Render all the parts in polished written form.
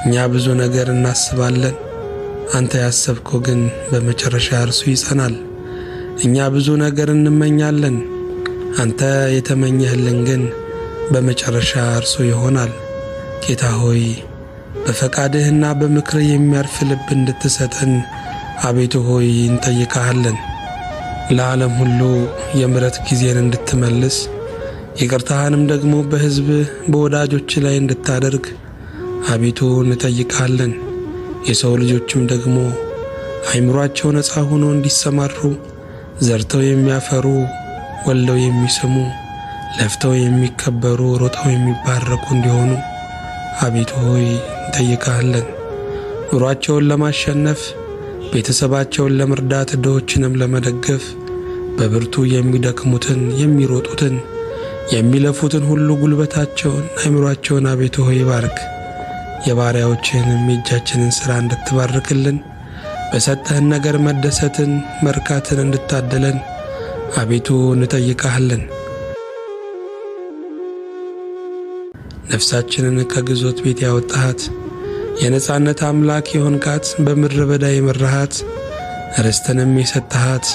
እኛ ብዙ ነገር እናስባለን፣ አንተ ያሰብከው ግን በመጨረሻ እርሱ ይጸናል። እኛ ብዙ ነገር እንመኛለን፣ አንተ የተመኘህልን ግን በመጨረሻ እርሱ ይሆናል። ጌታ ሆይ በፈቃድህና በምክርህ የሚያርፍ ልብ እንድትሰጠን አቤቱ ሆይ እንጠይቅሃለን። ለዓለም ሁሉ የምሕረት ጊዜን እንድትመልስ ይቅርታህንም ደግሞ በሕዝብ በወዳጆች ላይ እንድታደርግ አቤቱ እንጠይቅሃለን። የሰው ልጆችም ደግሞ አእምሮአቸው ነፃ ሆኖ እንዲሰማሩ ዘርተው የሚያፈሩ ወልደው የሚስሙ ለፍተው የሚከበሩ ሮጠው የሚባረኩ እንዲሆኑ አቤቱ ሆይ እንጠይቅሃለን። ኑሯቸውን ለማሸነፍ ቤተሰባቸውን ለመርዳት ድሆችንም ለመደገፍ በብርቱ የሚደክሙትን የሚሮጡትን የሚለፉትን ሁሉ ጉልበታቸውን አእምሮአቸውን አቤቱ ሆይ ባርክ። የባሪያዎችህንም የእጃችንን ሥራ እንድትባርክልን በሰጠህን ነገር መደሰትን መርካትን እንድታደለን አቤቱ እንጠይቅሃለን። ነፍሳችንን ከግዞት ቤት ያወጣሃት የነጻነት አምላክ የሆንካት በምድረ በዳ የመራሃት ርስትንም የሰጠሃት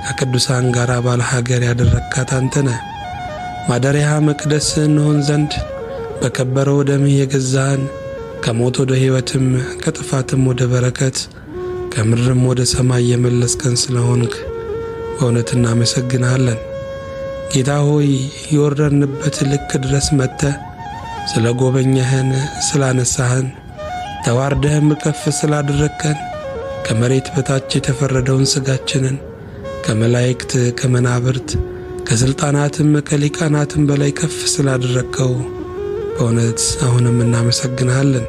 ከቅዱሳን ጋር ባለ ሀገር ያደረግካት አንተነ ማደሪያ መቅደስ እንሆን ዘንድ በከበረው ደምህ የገዛህን ከሞት ወደ ሕይወትም ከጥፋትም ወደ በረከት ከምድርም ወደ ሰማይ የመለስከን ስለሆንክ በእውነት እናመሰግንሃለን። ጌታ ሆይ የወረድንበት ልክ ድረስ መጥተህ ስለ ጎበኘህን ስላነሳህን ተዋርደህም ከፍ ስላደረግከን ከመሬት በታች የተፈረደውን ሥጋችንን ከመላእክት ከመናብርት ከሥልጣናትም ከሊቃናትም በላይ ከፍ ስላደረግከው በእውነት አሁንም እናመሰግንሃለን።